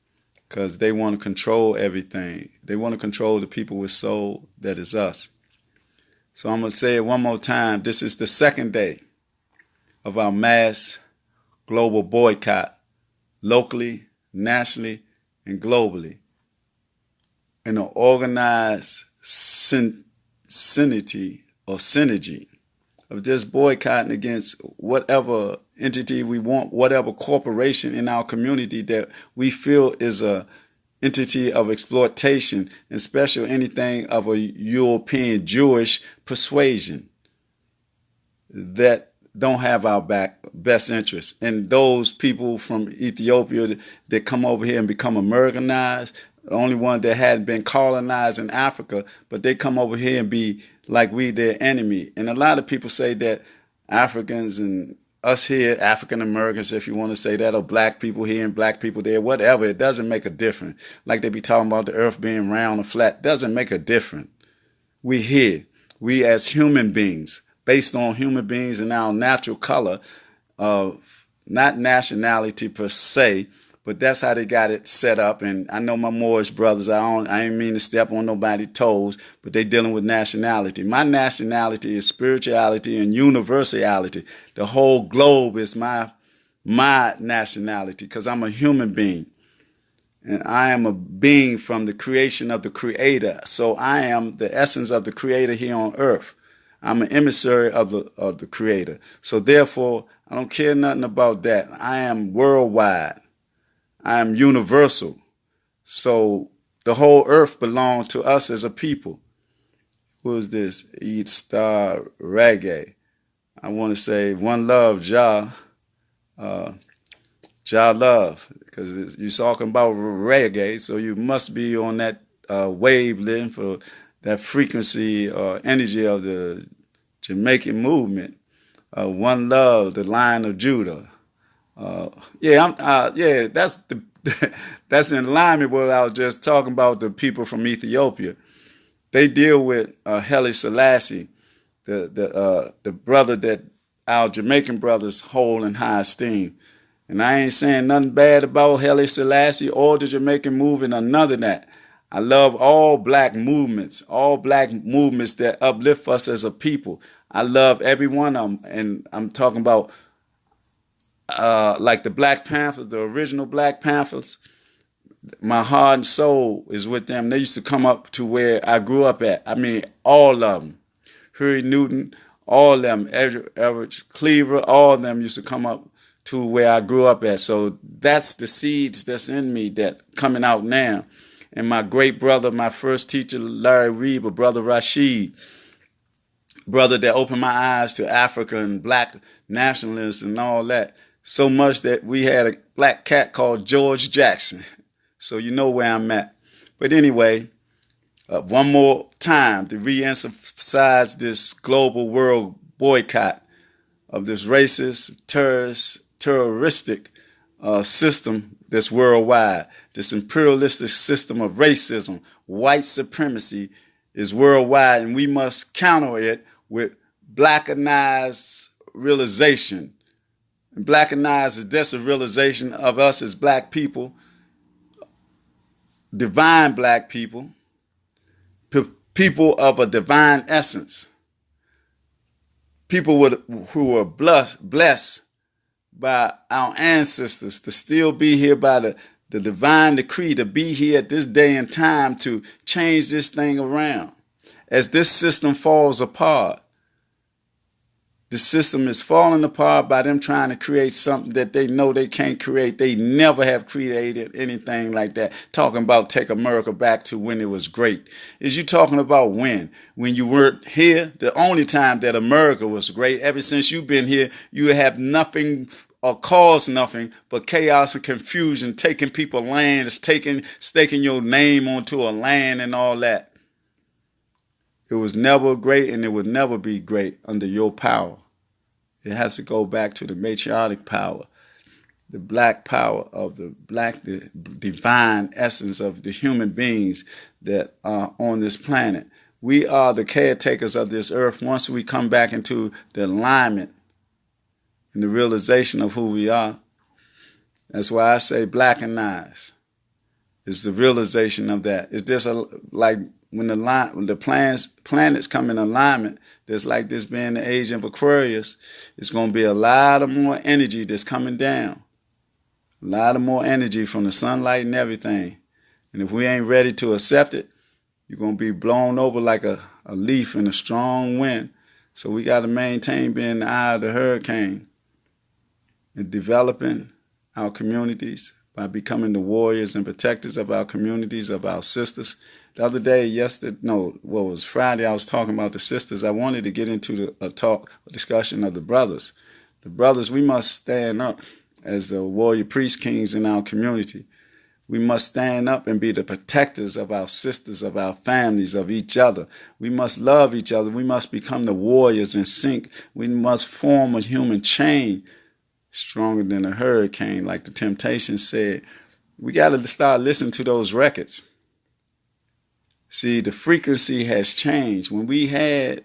because they want to control everything. They want to control the people with soul, that is us. So I'm going to say it one more time. This is the second day of our mass global boycott, locally, nationally, and globally, in an organized synergy of just boycotting against whatever entity we want, whatever corporation in our community that we feel is a entity of exploitation, and especially anything of a European Jewish persuasion that don't have our best interests. And those people from Ethiopia that come over here and become Americanized, the only one that hadn't been colonized in Africa, but they come over here and be like we their enemy. And a lot of people say that Africans and us here, African Americans, if you want to say that, or black people here and black people there, whatever, it doesn't make a difference. Like they be talking about the earth being round or flat, doesn't make a difference. We here, we as human beings, based on human beings and our natural color of not nationality per se, but that's how they got it set up. And I know my Moorish brothers, I ain't mean to step on nobody's toes, but they dealing with nationality. My nationality is spirituality and universality. The whole globe is my nationality, because I'm a human being. And I am a being from the creation of the Creator. So I am the essence of the Creator here on earth. I'm an emissary of the Creator. So therefore, I don't care nothing about that. I am worldwide. I am universal. So the whole earth belongs to us as a people. Who is this? Eat Star Reggae. I want to say one love, Jah, Jah love, because you're talking about reggae, so you must be on that wavelength for that frequency or energy of the Jamaican movement. One love, the Lion of Judah. Yeah, that's the that's in alignment with what I was just talking about. The people from Ethiopia, they deal with Haile Selassie, the brother that our Jamaican brothers hold in high esteem. And I ain't saying nothing bad about Haile Selassie or the Jamaican movement or none of that. I love all black movements that uplift us as a people. I love every one of them, and I'm talking about like the Black Panthers, the original Black Panthers. My heart and soul is with them. They used to come up to where I grew up at. I mean, all of them. Huey Newton, all of them. Everett Cleaver, all of them used to come up to where I grew up at. So that's the seeds that's in me that coming out now. And my great brother, my first teacher, Larry Reed, brother Rashid, brother that opened my eyes to Africa and black nationalists and all that. So much that we had a black cat called George Jackson. So you know where I'm at. But anyway, one more time to re-emphasize this global world boycott of this racist, terroristic system that's worldwide. This imperialistic system of racism, white supremacy is worldwide, and we must counter it with blackanized realization. And blackanized is just a realization of us as black people, divine black people, people of a divine essence, people who were blessed by our ancestors to still be here by the divine decree, to be here at this day and time to change this thing around. As this system falls apart, the system is falling apart by them trying to create something that they know they can't create. They never have created anything like that. Talking about take America back to when it was great. Is you talking about when? When you weren't here? The only time that America was great, ever since you've been here, you have nothing or cause nothing but chaos and confusion, taking people's lands, staking your name onto a land and all that. It was never great and it would never be great under your power. It has to go back to the matriarchic power, the black power of the divine essence of the human beings that are on this planet. We are the caretakers of this earth once we come back into the alignment and the realization of who we are. That's why I say blackanized. It's the realization of that. It's just like when the planets come in alignment, just like this being the age of Aquarius, it's going to be a lot of more energy that's coming down. A lot of more energy from the sunlight and everything. And if we ain't ready to accept it, you're going to be blown over like a leaf in a strong wind. So we got to maintain being the eye of the hurricane and developing our communities by becoming the warriors and protectors of our communities, of our sisters. The other day, Friday, I was talking about the sisters. I wanted to get into a discussion of the brothers. The brothers, we must stand up as the warrior priest kings in our community. We must stand up and be the protectors of our sisters, of our families, of each other. We must love each other. We must become the warriors in sync. We must form a human chain stronger than a hurricane, like the Temptations said. We got to start listening to those records. See, the frequency has changed. When we had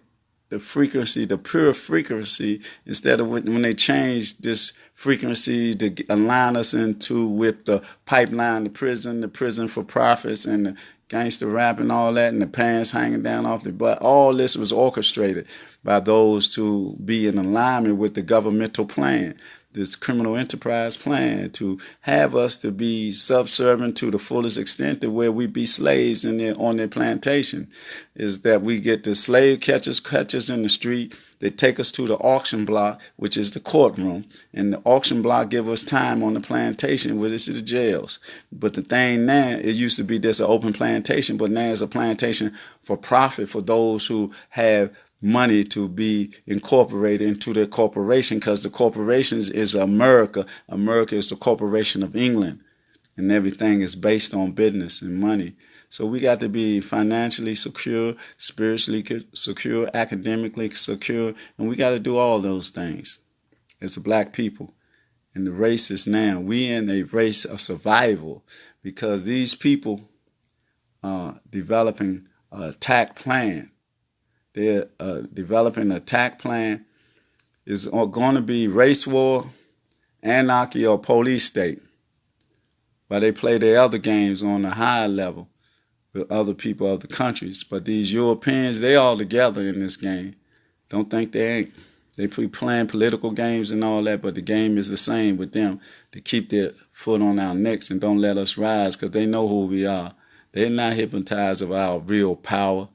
the frequency, the pure frequency, instead of when they changed this frequency to align us with the pipeline, the prison for profits, and the gangster rap and all that, and the pants hanging down off the butt. All this was orchestrated by those to be in alignment with the governmental plan, this criminal enterprise plan to have us to be subservient to the fullest extent to where we be slaves on their plantation. Is that we get the slave catchers in the street. They take us to the auction block, which is the courtroom, and the auction block give us time on the plantation, where this is the jails. But the thing now, it used to be just an open plantation, but now it's a plantation for profit for those who have money to be incorporated into their corporation, because the corporations is America. America is the corporation of England, and everything is based on business and money. So we got to be financially secure, spiritually secure, academically secure, and we got to do all those things as a black people. And the race is now, we in a race of survival, because these people are developing an attack plan. They're developing an attack plan. It's going to be race war, anarchy, or police state, while they play their other games on a higher level with other people of the countries. But these Europeans, they all together in this game. Don't think they ain't. They be playing political games and all that, but the game is the same with them, to keep their foot on our necks and don't let us rise, because they know who we are. They're not hypnotized of our real power,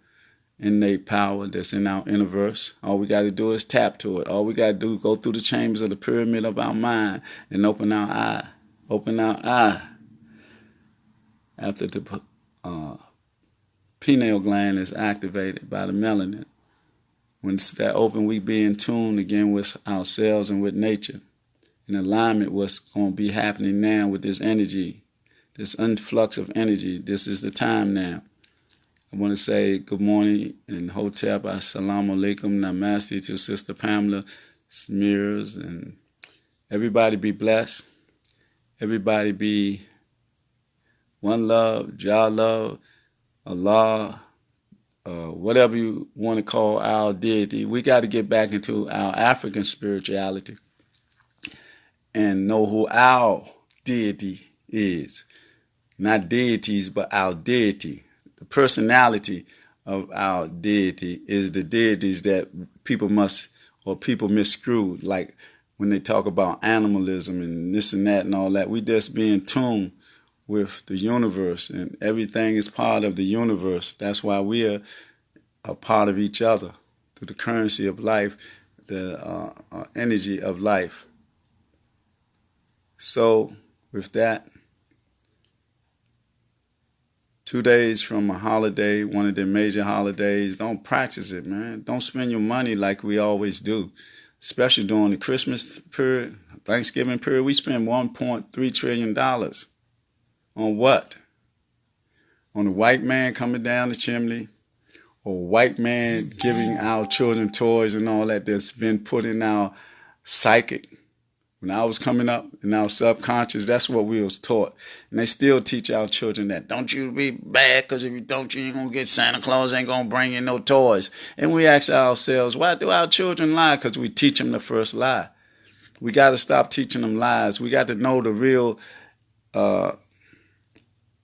innate power that's in our universe. All we got to do is tap to it. All we got to do is go through the chambers of the pyramid of our mind and open our eye. Open our eye. After the pineal gland is activated by the melanin. When it's that open, we be in tune again with ourselves and with nature. In alignment, what's going to be happening now with this energy, this influx of energy. This is the time now. I want to say good morning and hotep, assalamu alaikum, namaste to Sister Pamela, Smears, and everybody be blessed. Everybody be one love, Jah love, Allah, whatever you want to call our deity. We got to get back into our African spirituality and know who our deity is. Not deities, but our deity. The personality of our deity is the deities that people misconstrue, like when they talk about animalism and this and that and all that. We just be in tune with the universe, and everything is part of the universe. That's why we are a part of each other through the currency of life, the energy of life. So with that, 2 days from a holiday, one of the major holidays, don't practice it, man. Don't spend your money like we always do, especially during the Christmas period, Thanksgiving period. We spend $1.3 trillion. On what? On a white man coming down the chimney, or a white man giving our children toys and all that that's been put in our psychic. When I was coming up in our subconscious, that's what we was taught. And they still teach our children that. Don't you be bad, because if you don't, you ain't going to get Santa Claus, ain't going to bring you no toys. And we ask ourselves, why do our children lie? Because we teach them the first lie. We got to stop teaching them lies. We got to know the real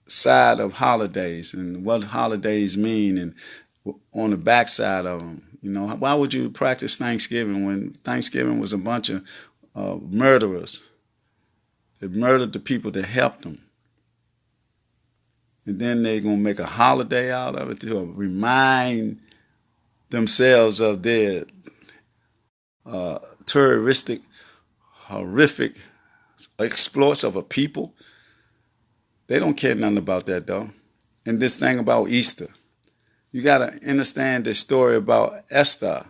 side of holidays and what holidays mean, and on the backside of them. You know, why would you practice Thanksgiving when Thanksgiving was a bunch of murderers? They murdered the people that helped them. And then they're going to make a holiday out of it to remind themselves of their terroristic, horrific exploits of a people. They don't care nothing about that, though. And this thing about Easter, you got to understand the story about Esther.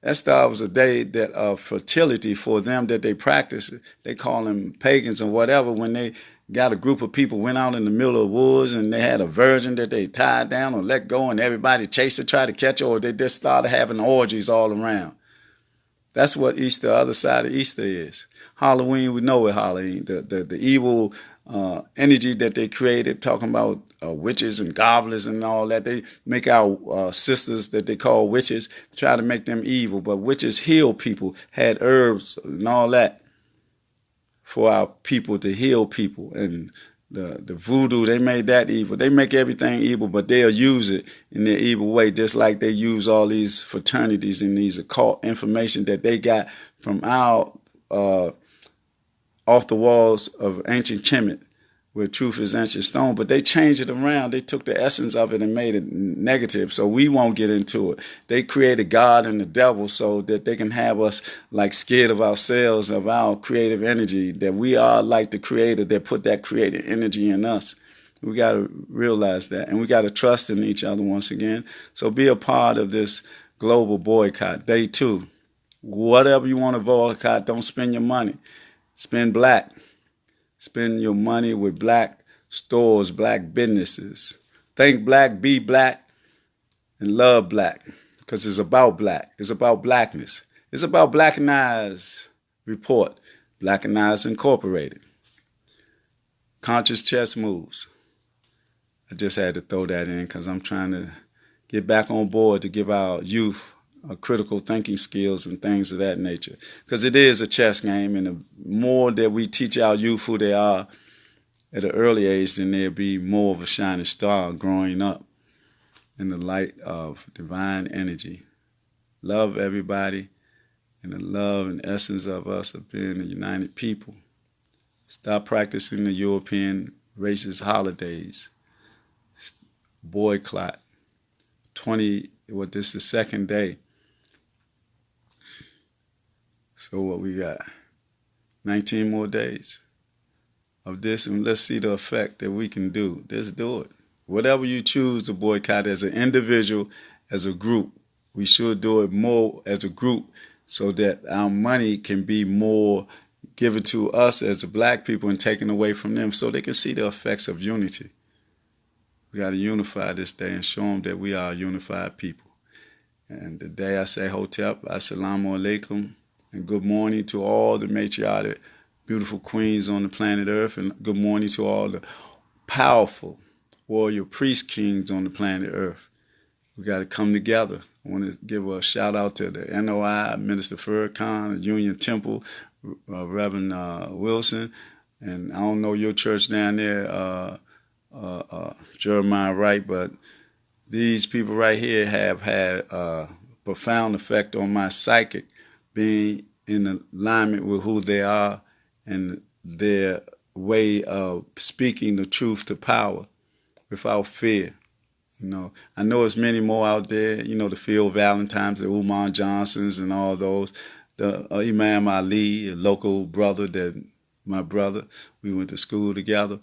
Esther was a day that of fertility for them that they practice. They call them pagans or whatever. When they got a group of people, went out in the middle of the woods, and they had a virgin that they tied down or let go, and everybody chased her, tried to catch her, or they just started having orgies all around. That's what Easter, the other side of Easter is. Halloween, we know what Halloween, the evil energy that they created, talking about witches and goblins and all that. They make our sisters that they call witches, try to make them evil. But witches heal people, had herbs and all that for our people to heal people. And the voodoo, they made that evil. They make everything evil, but they'll use it in their evil way, just like they use all these fraternities and these occult information that they got from our off the walls of ancient Kemet, where truth is ancient stone. But they changed it around. They took the essence of it and made it negative, so we won't get into it. They created God and the devil so that they can have us like scared of ourselves, of our creative energy, that we are like the creator that put that creative energy in us. We got to realize that, and we got to trust in each other once again. So be a part of this global boycott. Day 2. Whatever you want to boycott, don't spend your money. Spend black. Spend your money with black stores, black businesses. Think black, be black, and love black. Because it's about black. It's about blackness. It's about Blackanized Report. Blackanized Incorporated. Conscious chess moves. I just had to throw that in because I'm trying to get back on board to give our youth critical thinking skills and things of that nature. Because it is a chess game, and the more that we teach our youth who they are at an early age, then they'll be more of a shining star growing up in the light of divine energy. Love everybody, and the love and essence of us of being a united people. Stop practicing the European racist holidays. Boycott. This is the second day. So what we got? 19 more days of this, and let's see the effect that we can do. Let's do it. Whatever you choose to boycott as an individual, as a group, we should do it more as a group so that our money can be more given to us as the black people and taken away from them so they can see the effects of unity. We got to unify this day and show them that we are a unified people. And today I say Hotep, Assalamu Alaikum, and good morning to all the matriarchic, beautiful queens on the planet Earth, and good morning to all the powerful warrior priest kings on the planet Earth. We got to come together. I want to give a shout out to the NOI, Minister Farrakhan, the Union Temple, Reverend Wilson, and I don't know your church down there, Jeremiah Wright, but these people right here have had a profound effect on my psychic, being in alignment with who they are and their way of speaking the truth to power without fear. I know there's many more out there, the Phil Valentines, the Humam Johnsons and all those, the Imam Ali, a local brother my brother, we went to school together.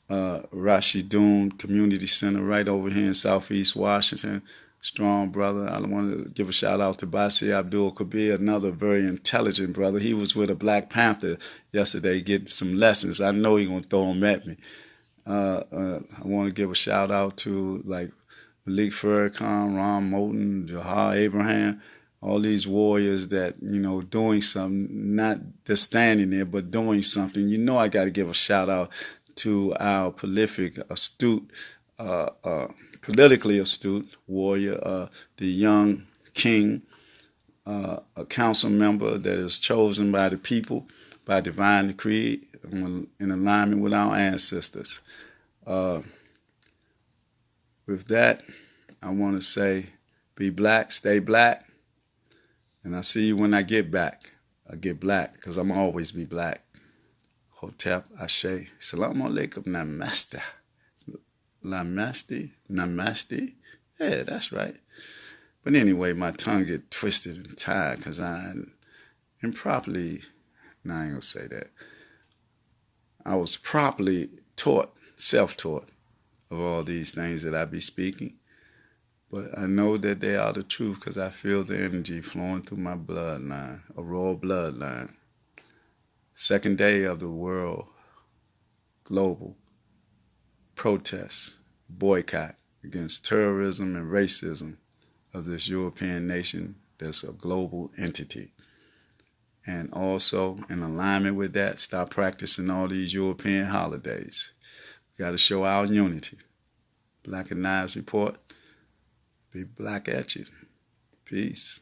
Rashidun Community Center right over here in Southeast Washington. Strong brother. I want to give a shout out to Basi Abdul Kabir, another very intelligent brother. He was with a Black Panther yesterday getting some lessons. I know he's going to throw them at me. I want to give a shout out to like Malik Farrakhan, Ron Moulton, Jahar Abraham, all these warriors that, doing something, not just standing there, but doing something. I got to give a shout out to our prolific, astute, politically astute warrior, the young king, a council member that is chosen by the people, by divine decree, in alignment with our ancestors. With that, I want to say, be black, stay black, and I'll see you when I get back. I get black, because I'm always be black. Hotep, Ashe, Salamu Alaikum, Namaste. Namaste. Yeah, that's right. But anyway, my tongue get twisted and tired because I improperly, I ain't going to say that. I was properly taught, self-taught, of all these things that I be speaking. But I know that they are the truth because I feel the energy flowing through my bloodline, a royal bloodline. Second day of the world global protest, boycott against terrorism and racism of this European nation that's a global entity. And also, in alignment with that, stop practicing all these European holidays. We got to show our unity. Blackanized Report. Be black at you. Peace.